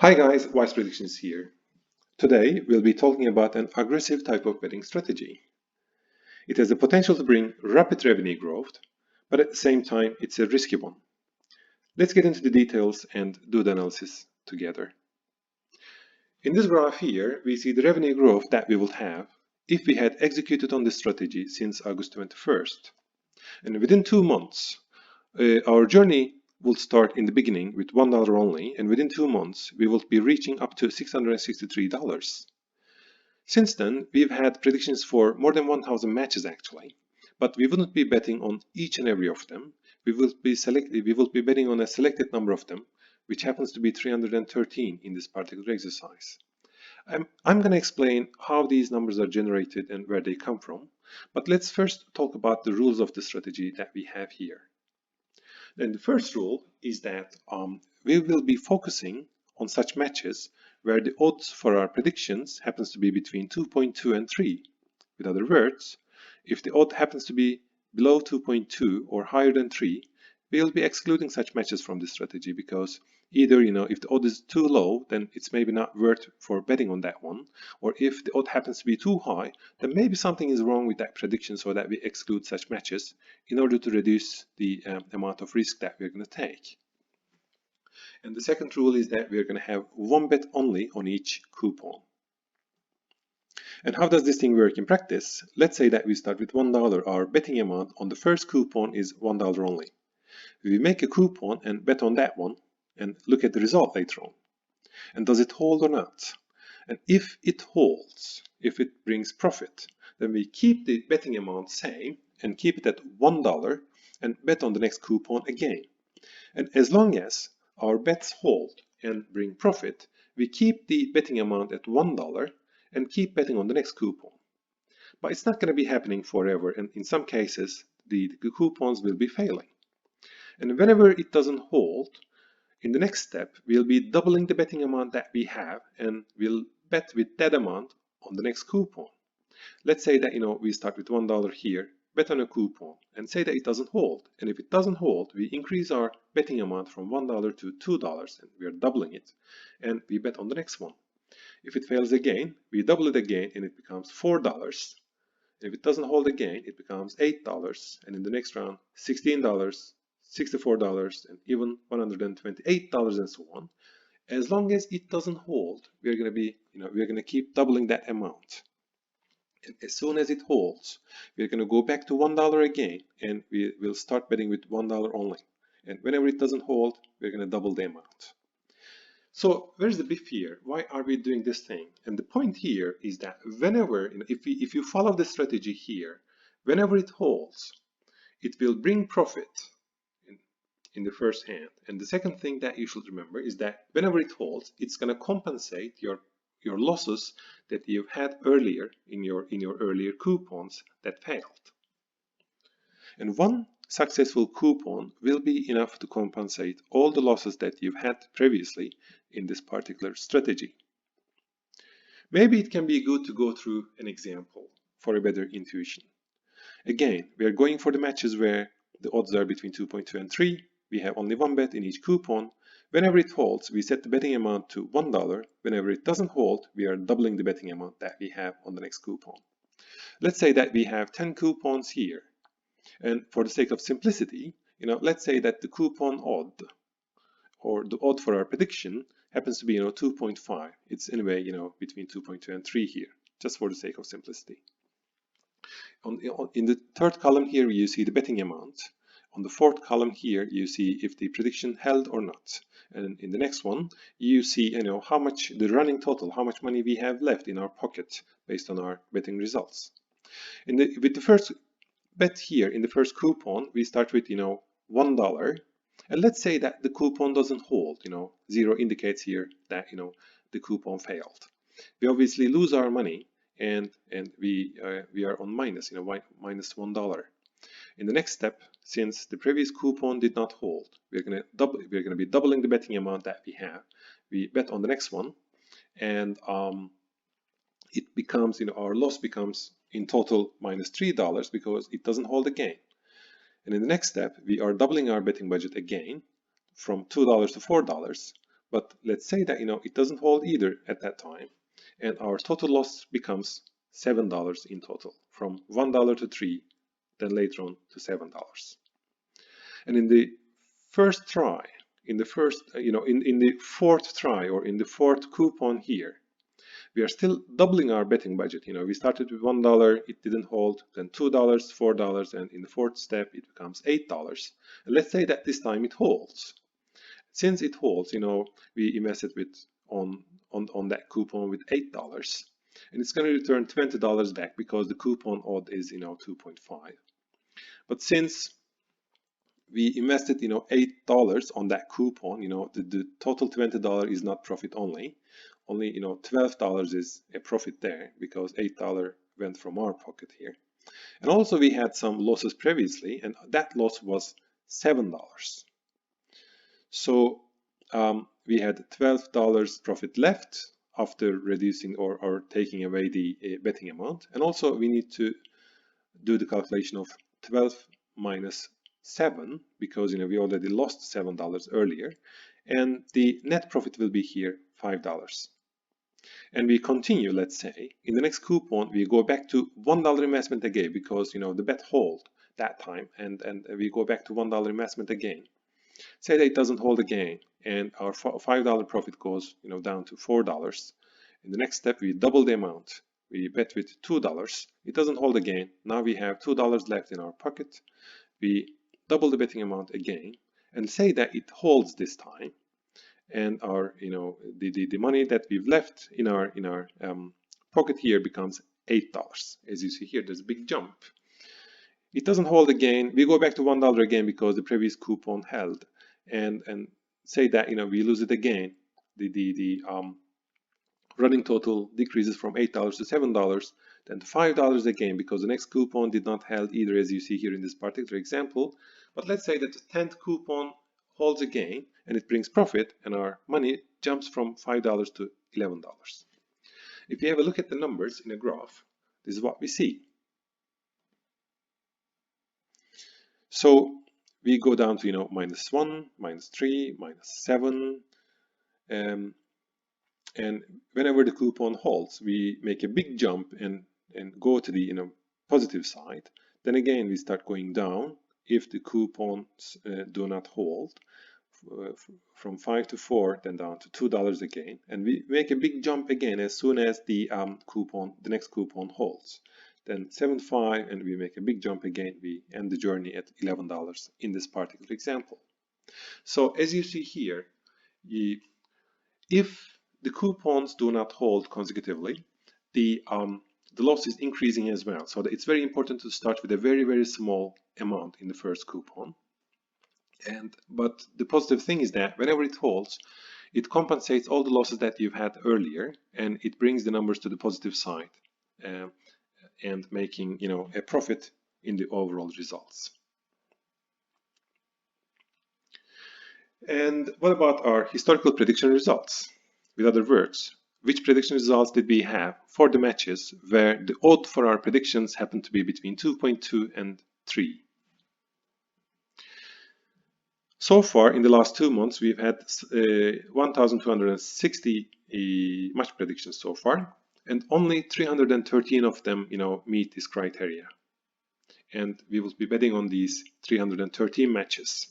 Hi guys, Wise Predictions here. Today we'll be talking about an aggressive type of betting strategy. It has the potential to bring rapid revenue growth, but at the same time it's a risky one. Let's get into the details and do the analysis together. In this graph here, we see the revenue growth that we would have if we had executed on this strategy since August 21st. And within 2 months, our journey will start in the beginning with $1 only, and within 2 months, we will be reaching up to $663. Since then, we've had predictions for more than 1,000 matches actually, but we wouldn't be betting on each and every of them. We will be betting on a selected number of them, which happens to be 313 in this particular exercise. I'm going to explain how these numbers are generated and where they come from, but let's first talk about the rules of the strategy that we have here. Then the first rule is that we will be focusing on such matches where the odds for our predictions happens to be between 2.2 and 3. With other words, if the odd happens to be below 2.2 or higher than 3, we'll be excluding such matches from this strategy because either, if the odd is too low, then it's maybe not worth for betting on that one, or if the odd happens to be too high, then maybe something is wrong with that prediction so that we exclude such matches in order to reduce the amount of risk that we're going to take. And the second rule is that we're going to have one bet only on each coupon. And how does this thing work in practice? Let's say that we start with $1. Our betting amount on the first coupon is $1 only. We make a coupon and bet on that one and look at the result later on. And does it hold or not? And if it holds, if it brings profit, then we keep the betting amount same and keep it at $1 and bet on the next coupon again. And as long as our bets hold and bring profit, we keep the betting amount at $1 and keep betting on the next coupon. But it's not going to be happening forever, and in some cases the coupons will be failing. And whenever it doesn't hold, in the next step we'll be doubling the betting amount that we have and we'll bet with that amount on the next coupon. Let's say that we start with $1 here, bet on a coupon, and say that it doesn't hold. And if it doesn't hold, we increase our betting amount from $1 to $2 and we are doubling it, and we bet on the next one. If it fails again, we double it again and it becomes $4. If it doesn't hold again, it becomes $8, and in the next round, $16, $64, and even $128 and so on. As long as it doesn't hold, we're going to keep doubling that amount. And as soon as it holds, we're going to go back to $1 again, and we will start betting with $1 only. And whenever it doesn't hold, we're going to double the amount. So where's the beef here? Why are we doing this thing? And the point here is that whenever, if you follow the strategy here, whenever it holds, it will bring profit in the first hand. And the second thing that you should remember is that whenever it holds, it's going to compensate your losses that you've had earlier in your earlier coupons that failed. And one successful coupon will be enough to compensate all the losses that you've had previously in this particular strategy. Maybe it can be good to go through an example for a better intuition. Again, we are going for the matches where the odds are between 2.2 and 3. We have only one bet in each coupon. Whenever it holds, we set the betting amount to $1. Whenever it doesn't hold, we are doubling the betting amount that we have on the next coupon. Let's say that we have 10 coupons here. And for the sake of simplicity, let's say that the coupon odd, or the odd for our prediction, happens to be 2.5. It's anyway between 2.2 and 3 here, just for the sake of simplicity. In the third column here, you see the betting amount. On the fourth column here, you see if the prediction held or not. And in the next one, you see how much the running total, how much money we have left in our pocket based on our betting results. With the first bet here in the first coupon, we start with $1, and let's say that the coupon doesn't hold. 0 indicates here that the coupon failed. We obviously lose our money, and we are on minus, minus $1. In the next step, since the previous coupon did not hold, we're going to be doubling the betting amount that we have. We bet on the next one, and it becomes our loss becomes in total minus $3 because it doesn't hold again. And in the next step, we are doubling our betting budget again from $2 to $4, But let's say that it doesn't hold either at that time, and our total loss becomes $7 in total, from $1 to 3, then later on to $7. And in the first try, in the first, in the fourth try, or in the fourth coupon here, we are still doubling our betting budget. We started with $1, it didn't hold, then $2, $4, and in the fourth step it becomes $8. And let's say that this time it holds. Since it holds, we invested with on that coupon with $8, and it's going to return $20 back because the coupon odd is 2.5. But since we invested $8 on that coupon, the total $20 is not profit only $12 is a profit there because $8 went from our pocket here. And also we had some losses previously, and that loss was $7. So we had $12 profit left after reducing or taking away the betting amount. And also we need to do the calculation of 12 minus 7 because we already lost $7 earlier, and the net profit will be here $5. And we continue, let's say, in the next coupon we go back to $1 investment again because the bet hold that time, and we go back to $1 investment again. Say that it doesn't hold again, and our $5 profit goes down to $4. In the next step we double the amount. We bet with $2. It doesn't hold again. Now we have $2 left in our pocket. We double the betting amount again, and say that it holds this time, and our the money that we've left in our pocket here becomes $8. As you see here, there's a big jump. It doesn't hold again. We go back to $1 again because the previous coupon held, and say that we lose it again. The running total decreases from $8 to $7, then to $5 again because the next coupon did not held either, as you see here in this particular example. But let's say that the 10th coupon holds again and it brings profit, and our money jumps from $5 to $11. If you have a look at the numbers in a graph, this is what we see. So we go down to -1, -3, -7, and whenever the coupon holds, we make a big jump and go to the positive side. Then again we start going down if the coupons do not hold, from 5 to 4, then down to $2 again, and we make a big jump again as soon as the next coupon holds. Then 7.5, and we make a big jump again. We end the journey at $11 in this particular example. So as you see here, if the coupons do not hold consecutively, the loss is increasing as well. So it's very important to start with a very, very small amount in the first coupon. But the positive thing is that whenever it holds, it compensates all the losses that you've had earlier, and it brings the numbers to the positive side, and making a profit in the overall results. And what about our historical prediction results? With other words, which prediction results did we have for the matches where the odd for our predictions happened to be between 2.2 and 3? So far, in the last 2 months, we've had 1,260 match predictions so far, and only 313 of them, meet this criteria. And we will be betting on these 313 matches.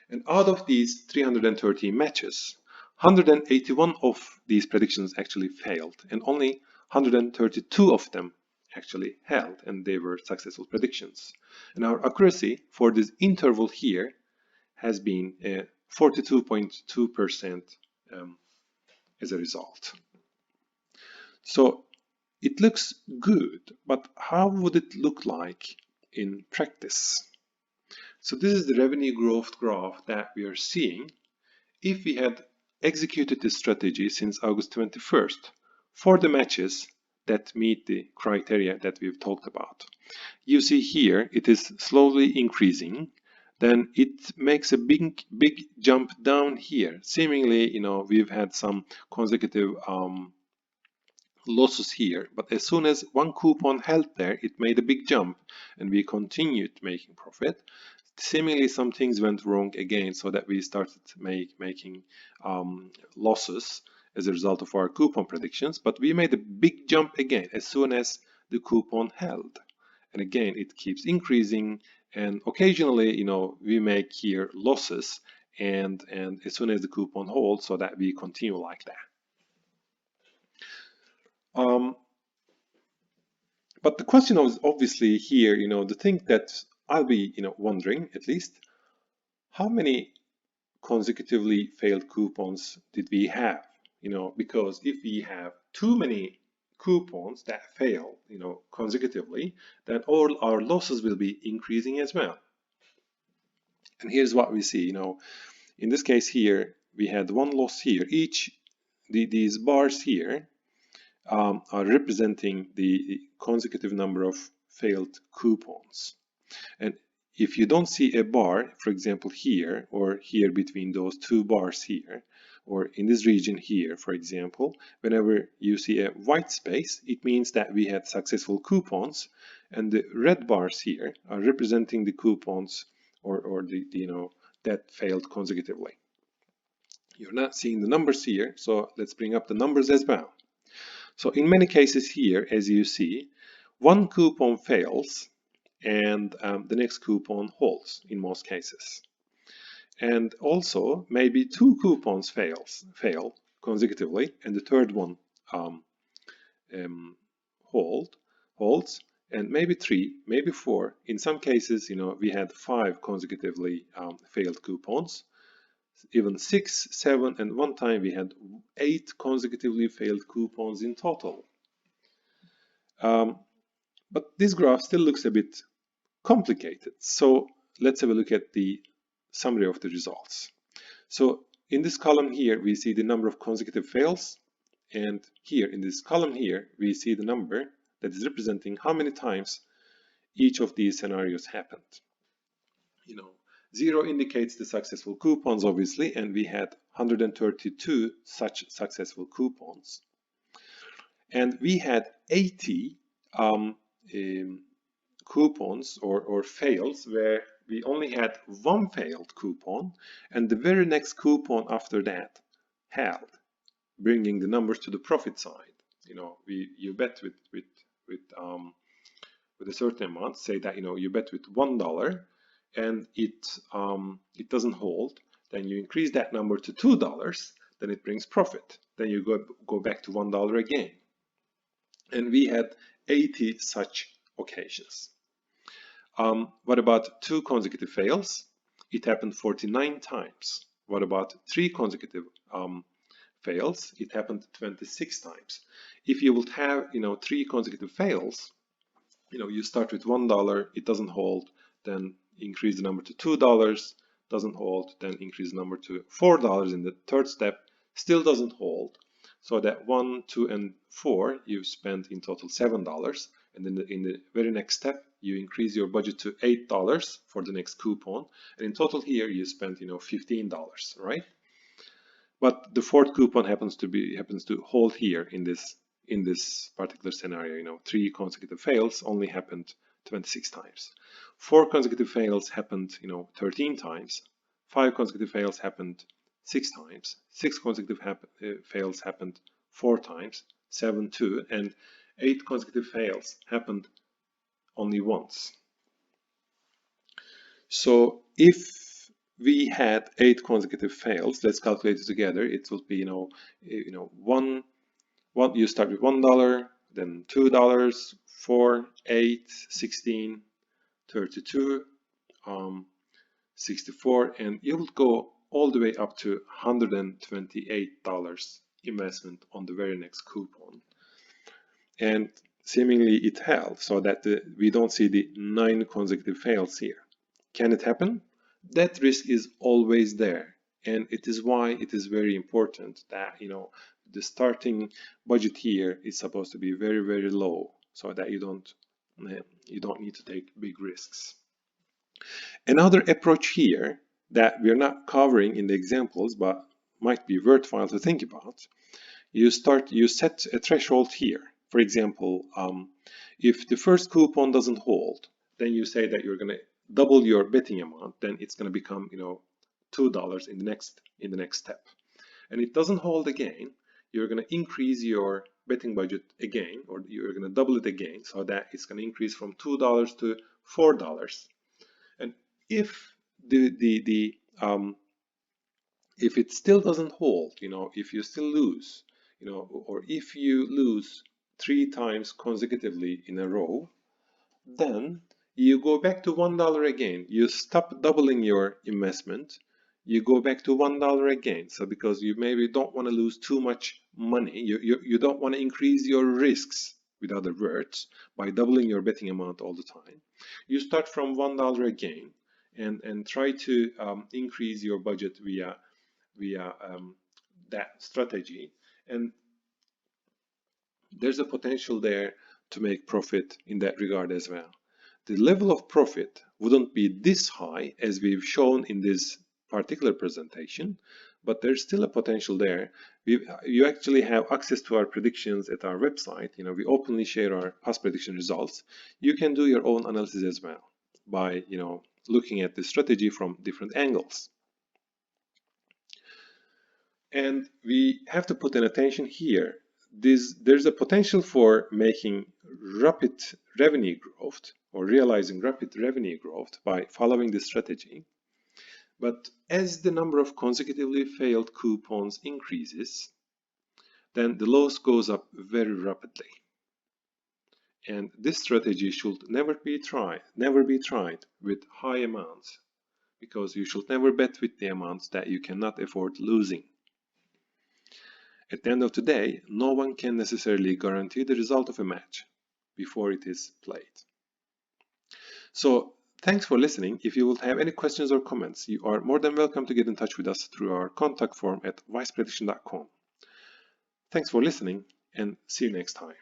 And out of these 313 matches, 181 of these predictions actually failed, and only 132 of them actually held, and they were successful predictions. And our accuracy for this interval here has been 42.2% as a result. So it looks good, but how would it look like in practice? So this is the revenue growth graph that we are seeing if we had executed this strategy since August 21st for the matches that meet the criteria that we've talked about. You see here it is slowly increasing, then it makes a big jump down here. Seemingly, we've had some consecutive losses here, but as soon as one coupon held there, it made a big jump, and we continued making profit seemingly some things went wrong again, so that we started making losses as a result of our coupon predictions. But we made a big jump again as soon as the coupon held. And again, it keeps increasing, and occasionally, we make here losses, and as soon as the coupon holds, so that we continue like that. But the question is obviously here, the thing that I'll be, wondering at least, how many consecutively failed coupons did we have? Because if we have too many coupons that fail, consecutively, then all our losses will be increasing as well. And here's what we see, in this case here, we had one loss here. These bars here are representing the consecutive number of failed coupons. And if you don't see a bar, for example, here or here between those two bars here, or in this region here, for example, whenever you see a white space, it means that we had successful coupons, and the red bars here are representing the coupons or the that failed consecutively. You're not seeing the numbers here, so let's bring up the numbers as well. So in many cases here, as you see, one coupon fails and the next coupon holds in most cases. And also maybe two coupons fail consecutively, and the third one holds, and maybe three, maybe four. In some cases, we had 5 consecutively failed coupons, even 6, 7, and one time we had 8 consecutively failed coupons in total. But this graph still looks a bit complicated. So let's have a look at the summary of the results. So in this column here, we see the number of consecutive fails. And here in this column here, we see the number that is representing how many times each of these scenarios happened. 0 indicates the successful coupons, obviously, and we had 132 such successful coupons. And we had 80 coupons or fails where we only had one failed coupon, and the very next coupon after that held, bringing the numbers to the profit side. You bet with a certain amount. Say that you bet with $1, and it doesn't hold. Then you increase that number to $2. Then it brings profit. Then you go back to $1 again. And we had 80 such occasions. What about 2 consecutive fails? It happened 49 times. What about 3 consecutive fails? It happened 26 times. If you would have 3 consecutive fails, you start with $1, it doesn't hold, then increase the number to $2, doesn't hold, then increase the number to $4 in the third step, still doesn't hold. So that 1, 2, and 4, you've spent in total $7. And then in the very next step, you increase your budget to $8 for the next coupon. And in total here, you spent $15, right? But the fourth coupon happens to hold here in this particular scenario. 3 consecutive fails only happened 26 times. 4 consecutive fails happened 13 times. 5 consecutive fails happened 6 times. 6 consecutive fails happened 4 times. 7 2, and 8 consecutive fails happened only once. So if we had 8 consecutive fails, let's calculate it together. It will be one. You start with $1, then $2, 4, 8, 16, 32, 64, and you will go all the way up to $128 investment on the very next coupon. And seemingly it held, so that we don't see the 9 consecutive fails here. Can it happen? That risk is always there, and it is why it is very important that the starting budget here is supposed to be very, very low, so that you don't need to take big risks. Another approach here that we're not covering in the examples, but might be worthwhile to think about, you set a threshold here. For example, if the first coupon doesn't hold, then you say that you're going to double your betting amount, then it's going to become, $2 in the next step. And it doesn't hold again, you're going to increase your betting budget again, or you're going to double it again, so that it's going to increase from $2 to $4. And if if it still doesn't hold, if you still lose, or if you lose 3 times consecutively in a row, then you go back to $1 again. You stop doubling your investment. You go back to $1 again. So because you maybe don't want to lose too much money, you don't want to increase your risks, with other words, by doubling your betting amount all the time. You start from $1 again and try to increase your budget via that strategy. And there's a potential there to make profit in that regard as well. The level of profit wouldn't be this high as we've shown in this particular presentation, but there's still a potential there. You actually have access to our predictions at our website. We openly share our past prediction results. You can do your own analysis as well by looking at the strategy from different angles. And we have to put an attention here. There's a potential for making rapid revenue growth, or realizing rapid revenue growth, by following this strategy. But as the number of consecutively failed coupons increases, then the loss goes up very rapidly. And this strategy should never be tried with high amounts, because you should never bet with the amounts that you cannot afford losing. At the end of the day, no one can necessarily guarantee the result of a match before it is played. So, thanks for listening. If you will have any questions or comments, you are more than welcome to get in touch with us through our contact form at viceprediction.com. Thanks for listening, and see you next time.